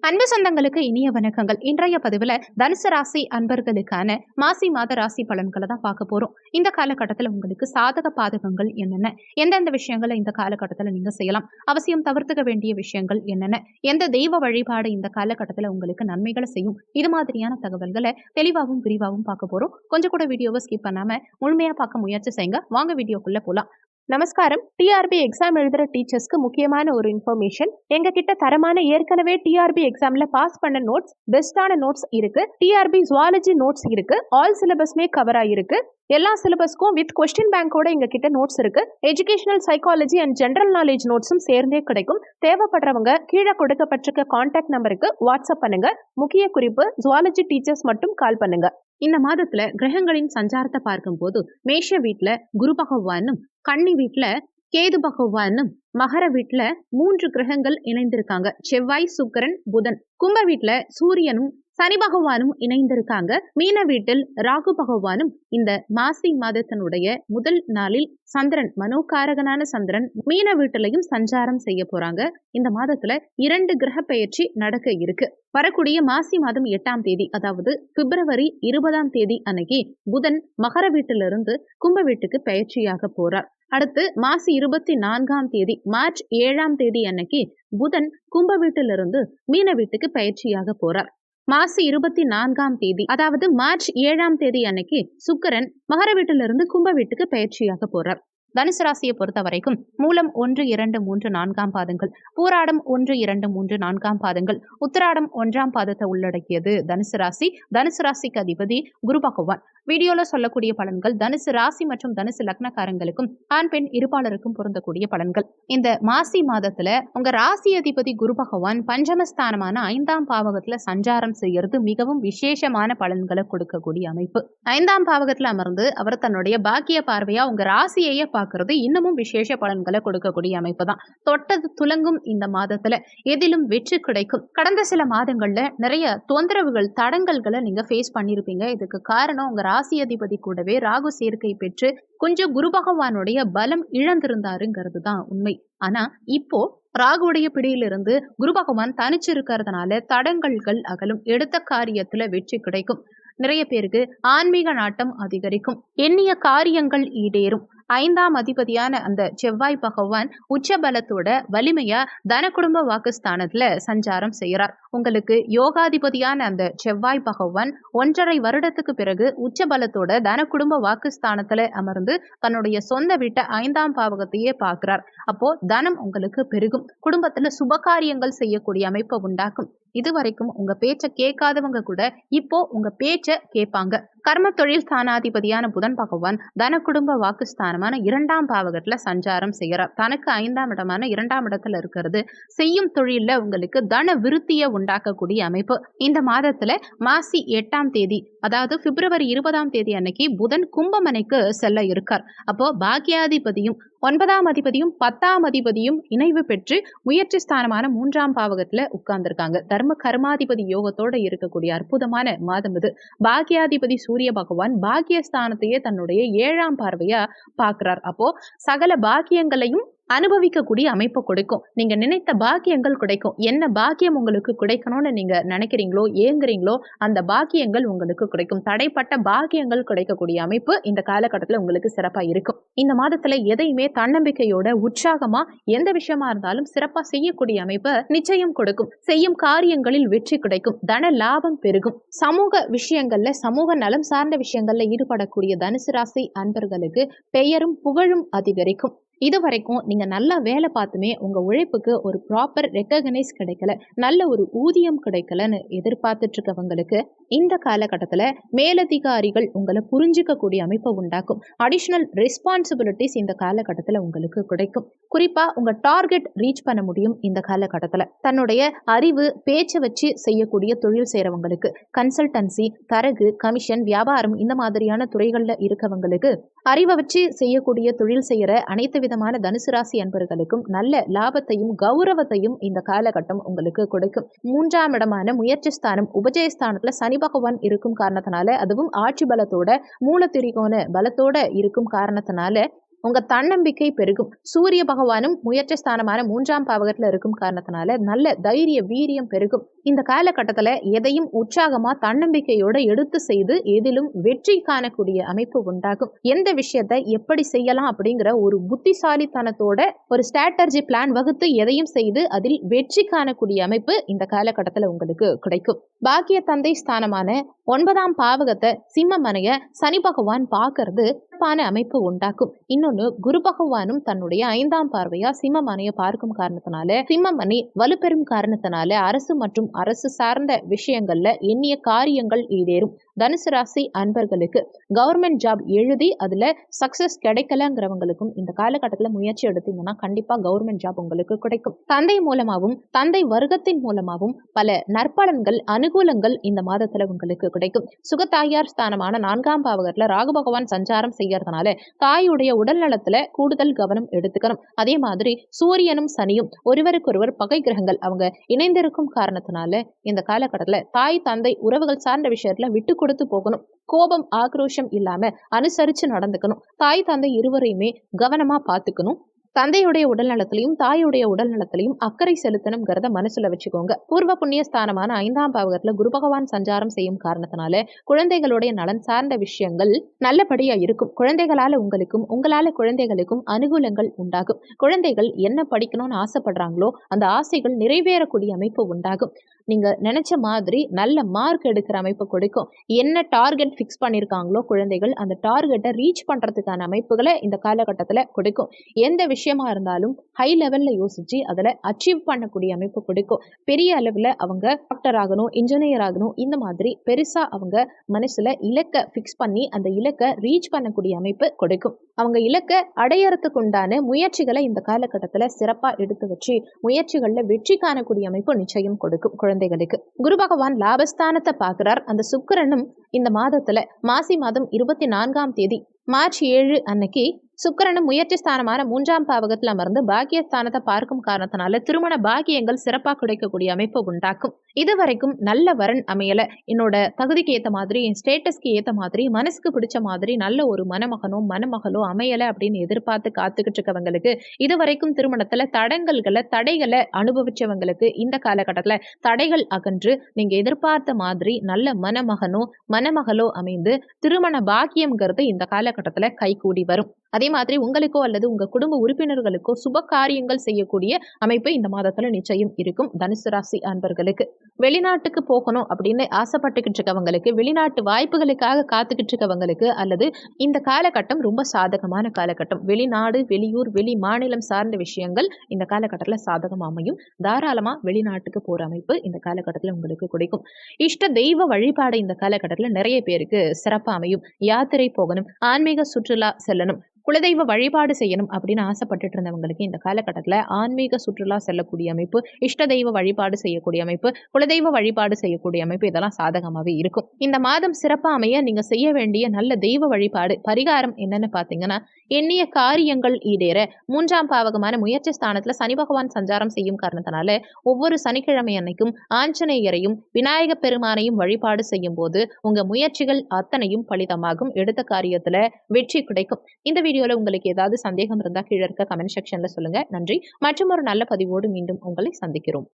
அன்பு சொந்தங்களுக்கு இனிய வணக்கங்கள். இன்றைய பதிவுல தனுசு ராசி அன்பர்களுக்கான மாசி மாத ராசி பலன்களை தான் பார்க்க போறோம். இந்த காலகட்டத்தில் உங்களுக்கு சாதக பாதகங்கள் என்னென்ன, எந்தெந்த விஷயங்களை இந்த காலகட்டத்தில் நீங்க செய்யலாம், அவசியம் தவிர்த்துக்க வேண்டிய விஷயங்கள் என்னென்ன, எந்த தெய்வ வழிபாடு இந்த காலகட்டத்தில் உங்களுக்கு நன்மைகளை செய்யும், இது மாதிரியான தகவல்களை தெளிவாகவும் விரிவாகவும் பார்க்க போறோம். கொஞ்சம் கூட வீடியோவை ஸ்கிப் பண்ணாம முழுமையா பார்க்க முயற்சி செய்யுங்க. வாங்க வீடியோக்குள்ள போலாம். நமஸ்காரம். டிஆர்பி எக்ஸாம் எழுதுற டீச்சர்ஸ்க்கு முக்கியமான ஒரு இன்ஃபர்மேஷன். எங்க கிட்ட தரமான ஏற்கனவே டிஆர்பி எக்ஸாம்ல பாஸ் பண்ண நோட்ஸ், பெஸ்டான நோட்ஸ் இருக்கு. டிஆர்பி ஜுவாலஜி நோட்ஸ் இருக்கு. ஆல் சிலபஸ்மே கவர் ஆயிருக்கு. எல்லா சிலபஸ்க்கும் வித் கொஸ்டின் பேங்கோட எங்க கிட்ட நோட்ஸ் இருக்கு. Educational psychology and general knowledge நோட்ஸும் சேர்ந்தே கிடைக்கும். தேவைப்படுறவங்க கீழே கொடுக்கப்பட்டிருக்க கான்டாக்ட் நம்பருக்கு வாட்ஸ்அப் பண்ணுங்க. முக்கிய குறிப்பு, ஜுவாலஜி டீச்சர்ஸ் மட்டும் கால் பண்ணுங்க. இந்த மாதத்துல கிரகங்களின் சஞ்சாரத்தை பார்க்கும்போது மேஷ வீட்டுல குரு பகவானும், கன்னி வீட்டுல கேது பகவானும், மகர வீட்டுல 3 கிரகங்கள் இணைந்திருக்காங்க. செவ்வாய், சுக்கிரன், புதன். கும்ப வீட்டுல சூரியனும் சனி பகவானும் இணைந்திருக்காங்க. மீன வீட்டில் ராகு பகவானும் இந்த மாசி மாதத்தினுடைய முதல் நாளில் சந்திரன், மனோகாரகனான சந்திரன் மீன வீட்டிலையும் சஞ்சாரம் செய்ய போறாங்க. இந்த மாதத்துல 2 கிரக பெயர்ச்சி நடக்க இருக்கு. வரக்கூடிய மாசி மாதம் 8ஆம் தேதி, அதாவது பிப்ரவரி 20ஆம் தேதி அன்னைக்கு புதன் மகர வீட்டிலிருந்து கும்ப வீட்டுக்கு பெயர்ச்சியாக போறார். அடுத்து மாசி 24ஆம் தேதி, மார்ச் 7ஆம் தேதி அன்னைக்கு புதன் கும்ப வீட்டிலிருந்து மீன வீட்டுக்கு பெயர்ச்சியாக போறார். மாசி 24ஆம் தேதி, அதாவது மார்ச் 7ஆம் தேதி அன்னைக்கு சுக்கிரன் மகர வீட்டிலிருந்து கும்ப வீட்டுக்கு பெயர்ச்சியாக போறார். தனுசு ராசியை பொறுத்த வரைக்கும் மூலம் 1, 2, 3, 4ஆம் பாதங்கள், பூராடம் 1, 2, 3, 4ஆம் பாதங்கள், உத்திராடம் 1ஆம் பாதத்தை உள்ளடக்கியது தனுசு ராசி. தனுசு ராசிக்கு அதிபதி குரு பகவான். வீடியோல சொல்லக்கூடிய பலன்கள் தனுசு ராசி மற்றும் தனுசு லக்னக்காரங்களுக்கும் ஆண் பெண் இருப்பாளருக்கும் பொருந்தக்கூடிய பலன்கள். இந்த மாசி மாதத்துல உங்க ராசி அதிபதி குரு பகவான் பஞ்சமஸ்தானமான 5ஆம் பாவகத்துல சஞ்சாரம் செய்யறது மிகவும் விசேஷமான பலன்களை கொடுக்கக்கூடிய அமைப்பு. 5ஆம் பாவகத்துல அமர்ந்து அவர் தன்னுடைய பாக்கிய பார்வையா உங்க ராசியையே பார்க்கறது இன்னமும் விசேஷ பலன்களை கொடுக்கக்கூடிய அமைப்பு தான். தொட்டது துலங்கும் இந்த மாதத்துல எதிலும் வெற்றி கிடைக்கும். கடந்த சில மாதங்கள்ல நிறைய தொந்தரவுகள், தடங்கல்களை நீங்க ஃபேஸ் பண்ணிருப்பீங்க. இதுக்கு காரணம் உங்க ராசி அதிபதி கூடவே ராகு சேர்க்கை பெற்று கொஞ்சம் குரு பகவானுடைய பலம் இழந்திருந்தாருங்கிறது தான் உண்மை. ஆனா இப்போ ராகுடைய பிடியிலிருந்து குரு பகவான் தனிச்சு இருக்கிறதுனால தடங்கல்கள் அகலும். எடுத்த காரியத்துல வெற்றி கிடைக்கும். நிறைய பேருக்கு ஆன்மீக நாட்டம் அதிகரிக்கும். எண்ணிய காரியங்கள் ஈடேறும். 5ஆம் அதிபதியான அந்த செவ்வாய் பகவான் உச்ச பலத்தோட வலிமையா தன குடும்ப வாக்குஸ்தானத்துல சஞ்சாரம் செய்யறார். உங்களுக்கு யோகாதிபதியான அந்த செவ்வாய் பகவான் 1.5 வருடத்துக்கு பிறகு உச்ச பலத்தோட தன குடும்ப வாக்குஸ்தானத்துல அமர்ந்து தன்னுடைய சொந்த வீட்டை 5ஆம் பாவகத்தையே பார்க்கிறார். அப்போ தனம் உங்களுக்கு பெருகும். குடும்பத்துல சுபகாரியங்கள் செய்யக்கூடிய அமைப்பை உண்டாக்கும். இதுவரைக்கும் உங்க பேச்ச கேட்காதவங்க கூட இப்போ உங்க பேச்ச கேட்பாங்க. கர்ம தொழில் ஸ்தானாதிபதியான புதன் பகவான் தன குடும்ப வாக்குஸ்தானமான 2ஆம் பாவகத்துல சஞ்சாரம் செய்யறார். தனக்கு 5ஆம் இடமான 2ஆம் இடத்துல இருக்கிறது செய்யும் தொழில உங்களுக்கு தன விருத்தியை உண்டாக்கக்கூடிய அமைப்பு. இந்த மாதத்துல மாசி 8ஆம் தேதி, அதாவது பிப்ரவரி 20ஆம் தேதி அன்னைக்கு புதன் கும்பமனைக்கு செல்ல இருக்கார். அப்போ பாக்கியாதிபதியும் 9ஆம் அதிபதியும் 10ஆம் அதிபதியும் இணைவு பெற்று முயற்சி ஸ்தானமான 3ஆம் பாவகத்துல உட்கார்ந்துருக்காங்க. தர்ம கர்மாதிபதி யோகத்தோட இருக்கக்கூடிய அற்புதமான மாதம் இது. பாக்கியாதிபதி சூரிய பகவான் பாக்கியஸ்தானத்தையே தன்னுடைய 7ஆம் பார்வையா பார்க்கிறார். அப்போ சகல பாக்கியங்களையும் அனுபவிக்கக்கூடிய அமைப்பு கொடுக்கும். நீங்க நினைத்த பாக்கியங்கள் கிடைக்கும். என்ன பாக்கியம் உங்களுக்கு கிடைக்கணும்னு நீங்க நினைக்கிறீங்களோ, ஏங்குறீங்களோ, அந்த பாக்கியங்கள் உங்களுக்கு கிடைக்கும். தடைப்பட்ட பாக்கியங்கள் கிடைக்கக்கூடிய அமைப்பு இந்த காலகட்டத்தில் உங்களுக்கு சிறப்பா இருக்கும். இந்த மாதத்துல எதையுமே தன்னம்பிக்கையோட உற்சாகமா எந்த விஷயமா இருந்தாலும் சிறப்பா செய்யக்கூடிய அமைப்பு நிச்சயம் கொடுக்கும். செய்யும் காரியங்களில் வெற்றி கிடைக்கும். தன லாபம் பெருகும். சமூக விஷயங்கள்ல, சமூக நலம் சார்ந்த விஷயங்கள்ல ஈடுபடக்கூடிய தனுசு ராசி அன்பர்களுக்கு பெயரும் புகழும் அதிகரிக்கும். இதுவரைக்கும் நீங்க நல்லா வேலை பார்த்துமே உங்க உழைப்புக்கு ஒரு ப்ராப்பர் ரெக்கக்னைஸ் கிடைக்கல, நல்ல ஒரு ஊதியம் கிடைக்கலன்னு எதிர்பார்த்துட்டு இருக்கவங்களுக்கு இந்த காலகட்டத்துல மேலதிகாரிகள் உங்களை புரிஞ்சுக்கக்கூடிய அமைப்பை உண்டாக்கும். அடிஷனல் ரெஸ்பான்சிபிலிட்டிஸ் இந்த காலகட்டத்துல உங்களுக்கு கிடைக்கும். குறிப்பா உங்க டார்கெட் ரீச் பண்ண முடியும். இந்த காலகட்டத்துல தன்னுடைய அறிவு, பேச்சை வச்சு செய்யக்கூடிய தொழில் செய்யறவங்களுக்கு, கன்சல்டன்சி, தரகு, கமிஷன், வியாபாரம் இந்த மாதிரியான துறைகள்ல இருக்கவங்களுக்கு, அறிவை வச்சு செய்யக்கூடிய தொழில் செய்யற அனைத்து விதமான தனுசு ராசி அன்பர்களுக்கும் நல்ல லாபத்தையும் கௌரவத்தையும் இந்த காலகட்டம் உங்களுக்கு கொடுக்கும். 3ஆம் இடமான முயற்சி ஸ்தானம், உபஜயஸ்தானத்துல சனி பகவான் இருக்கும் காரணத்தினால, அதுவும் ஆட்சி பலத்தோட மூல திரிகோண பலத்தோட இருக்கும் காரணத்தினால உங்க தன்னம்பிக்கை பெருகும். சூரிய பகவானும் முயற்சி ஸ்தானமான 3ஆம் பாவகத்துல இருக்கும் காரணத்தினால நல்ல தைரிய வீரியம் பெருகும். இந்த காலகட்டத்துல எதையும் உற்சாகமா தன்னம்பிக்கையோட எடுத்து செய்து எதிலும் வெற்றி காணக்கூடிய அமைப்பு உண்டாகும். எந்த விஷயத்தை எப்படி செய்யலாம் அப்படிங்கிற ஒரு புத்திசாலித்தனத்தோட ஒரு ஸ்ட்ராட்டஜி பிளான் வகுத்து எதையும் செய்து அதில் வெற்றி காணக்கூடிய அமைப்பு இந்த காலகட்டத்துல உங்களுக்கு கிடைக்கும். பாக்கிய தந்தை ஸ்தானமான 9ஆம் பாவகத்தை சிம்மமனைய சனி பகவான் பார்க்கறது அமைப்பு உண்டாக்கும். இன்னொன்னு, குரு பகவானும் தன்னுடைய 5ஆம் பார்வையா சிம்மமனைய பார்க்கும் காரணத்தினால சிம்மமணி வலுப்பெறும் காரணத்தினால அரசு மற்றும் அரசு சார்ந்த விஷயங்கள்ல எண்ணிய காரியங்கள் ஈடேறும். தனுசு ராசி அன்பர்களுக்கு கவர்மெண்ட் ஜாப் எழுதி அதுல சக்சஸ் கிடைக்கலங்கிறவங்களுக்கும் இந்த காலகட்டத்தில் முயற்சி எடுத்தீங்கன்னா கண்டிப்பா கவர்மெண்ட் ஜாப் உங்களுக்கு கிடைக்கும். தந்தை மூலமாகவும் தந்தை வர்க்கத்தின் மூலமாகவும் பல நற்பலன்கள் அனுகூலங்கள் இந்த மாதத்துல உங்களுக்கு கிடைக்கும். சுகத்தாயார் ஸ்தானமான 4ஆம் பாவகத்துல ராகு பகவான் சஞ்சாரம் செய்யறதுனால தாயுடைய உடல் நலத்துல கூடுதல் கவனம் எடுத்துக்கணும். அதே மாதிரி சூரியனும் சனியும் ஒருவருக்கொருவர் பகை கிரகங்கள் அவங்க இணைந்திருக்கும் காரணத்தினால இந்த காலகட்டத்துல தாய் தந்தை உறவுகள் சார்ந்த விஷயத்துல விட்டு கொடுத்து போகணும். கோபம் ஆக்ரோஷம் இல்லாம அனுசரிச்சு நடந்துக்கணும். தாய் தந்தை இருவரையுமே கவனமா பாத்துக்கணும். தந்தையுடைய உடல் நலத்திலையும் தாயுடைய உடல் நலத்திலையும் அக்கறை செலுத்தணுங்கிறத மனசுல வச்சுக்கோங்க. பூர்வ புண்ணிய ஸ்தானமான 5ஆம் பாவகத்துல குரு பகவான் சஞ்சாரம் செய்யும் காரணத்தினால குழந்தைகளுடைய நலன் சார்ந்த விஷயங்கள் நல்லபடியா இருக்கும். குழந்தைகளால உங்களுக்கும் உங்களால குழந்தைகளுக்கும் அனுகூலங்கள் உண்டாகும். குழந்தைகள் என்ன படிக்கணும்னு ஆசைப்படுறாங்களோ அந்த ஆசைகள் நிறைவேறக்கூடிய அமைப்பு உண்டாகும். நீங்க நினைச்ச மாதிரி நல்ல மார்க் எடுக்கிற அமைப்பு கொடுக்கும். என்ன டார்கெட் ஃபிக்ஸ் பண்ணியிருக்காங்களோ குழந்தைகள் அந்த டார்கெட்டை ரீச் பண்றதுக்கான அமைப்புகளை இந்த காலகட்டத்துல கொடுக்கும். எந்த விஷயமா இருந்தாலும் ஹை லெவல்ல யோசிச்சு அதில் அச்சீவ் பண்ணக்கூடிய அமைப்பு கொடுக்கும். பெரிய அளவில் அவங்க டாக்டர் ஆகணும், இன்ஜினியர் ஆகணும், இந்த மாதிரி பெருசா அவங்க மனசுல இலக்கை ஃபிக்ஸ் பண்ணி அந்த இலக்கை ரீச் பண்ணக்கூடிய அமைப்பு கொடுக்கும். அவங்க இலக்கை அடையறதுக்கு உண்டான முயற்சிகளை இந்த காலகட்டத்தில் சிறப்பா எடுத்து வச்சு முயற்சிகள்ல வெற்றி காணக்கூடிய அமைப்பு நிச்சயம் கொடுக்கும். குழந்தைகளுக்கு குரு பகவான் லாபஸ்தானத்தை பார்க்கிறார். அந்த சுக்கிரனும் இந்த மாதத்துல மாசி மாதம் 24ஆம் தேதி மார்ச் 7 அன்னைக்கு சுக்கிரனும் முயற்சி ஸ்தானமான 3ஆம் பாவகத்தில் அமர்ந்து பாக்கியஸ்தானத்தை பார்க்கும் காரணத்தினால திருமண பாக்கியங்கள் சிறப்பாக கிடைக்கக்கூடிய அமைப்பு உண்டாக்கும். இதுவரைக்கும் நல்ல வரன் அமையல, என்னோட தகுதிக்கு ஏற்ற மாதிரி என் ஸ்டேட்டஸ்க்கு ஏற்ற மாதிரி மனசுக்கு பிடிச்ச மாதிரி நல்ல ஒரு மணமகனோ மணமகளோ அமையல அப்படின்னு எதிர்பார்த்து காத்துக்கிட்டு இருக்கவங்களுக்கு, இதுவரைக்கும் திருமணத்துல தடைகளை அனுபவிச்சவங்களுக்கு இந்த காலகட்டத்துல தடைகள் அகன்று நீங்க எதிர்பார்த்த மாதிரி நல்ல மணமகனோ மணமகளோ அமைந்து திருமண பாக்கியம்ங்கிறது இந்த காலகட்டத்துல கைகூடி வரும். அதே மாதிரி உங்களுக்கோ அல்லது உங்க குடும்ப உறுப்பினர்களுக்கோ சுப காரியங்கள் செய்யக்கூடிய அமைப்பு இந்த மாதத்துல நிச்சயம் இருக்கும். தனுசு ராசி அன்பர்களுக்கு வெளிநாட்டுக்கு போகணும் அப்படின்னு ஆசைப்பட்டுக்கிட்டு இருக்கவங்களுக்கு, வெளிநாட்டு வாய்ப்புகளுக்காக காத்துக்கிட்டு இருக்கவங்களுக்கு அல்லது இந்த காலகட்டம் ரொம்ப சாதகமான காலகட்டம். வெளிநாடு வெளியூர் வெளி மாநிலம் சார்ந்த விஷயங்கள் இந்த காலகட்டத்தில் சாதகம் அமையும். தாராளமா வெளிநாட்டுக்கு போற அமைப்பு இந்த காலகட்டத்தில் உங்களுக்கு கிடைக்கும். இஷ்ட தெய்வ வழிபாடு இந்த காலகட்டத்தில் நிறைய பேருக்கு சிறப்பா அமையும். யாத்திரை போகணும், ஆன்மீக சுற்றுலா செல்லணும், குலதெய்வ வழிபாடு செய்யணும் அப்படின்னு ஆசைப்பட்டுட்டு இருந்தவங்களுக்கு இந்த காலகட்டத்தில் ஆன்மீக சுற்றுலா செல்லக்கூடிய அமைப்பு, இஷ்ட தெய்வ வழிபாடு செய்யக்கூடிய அமைப்பு, குலதெய்வ வழிபாடு செய்யக்கூடிய அமைப்பு இதெல்லாம் சாதகமாகவே இருக்கும். இந்த மாதம் சிறப்பாக அமைய நீங்க செய்ய வேண்டிய நல்ல தெய்வ வழிபாடு பரிகாரம் என்னன்னு பார்த்தீங்கன்னா, எண்ணிய காரியங்கள் ஈடேற 3ஆம் பாவகமான முயற்சி ஸ்தானத்துல சனி பகவான் சஞ்சாரம் செய்யும் காரணத்தினால ஒவ்வொரு சனிக்கிழமை அன்னைக்கும் ஆஞ்சநேயரையும் விநாயக பெருமானையும் வழிபாடு செய்யும் போது உங்க முயற்சிகள் அத்தனையும் பலிதமாகும். எடுத்த காரியத்துல வெற்றி கிடைக்கும். இந்த வீடியோல உங்களுக்கு ஏதாவது சந்தேகம் இருந்தா கீழே இருக்க கமெண்ட் செக்ஷன்ல சொல்லுங்க. நன்றி. மற்றும் ஒரு நல்ல பதிவோடு மீண்டும் உங்களை சந்திக்கிறோம்.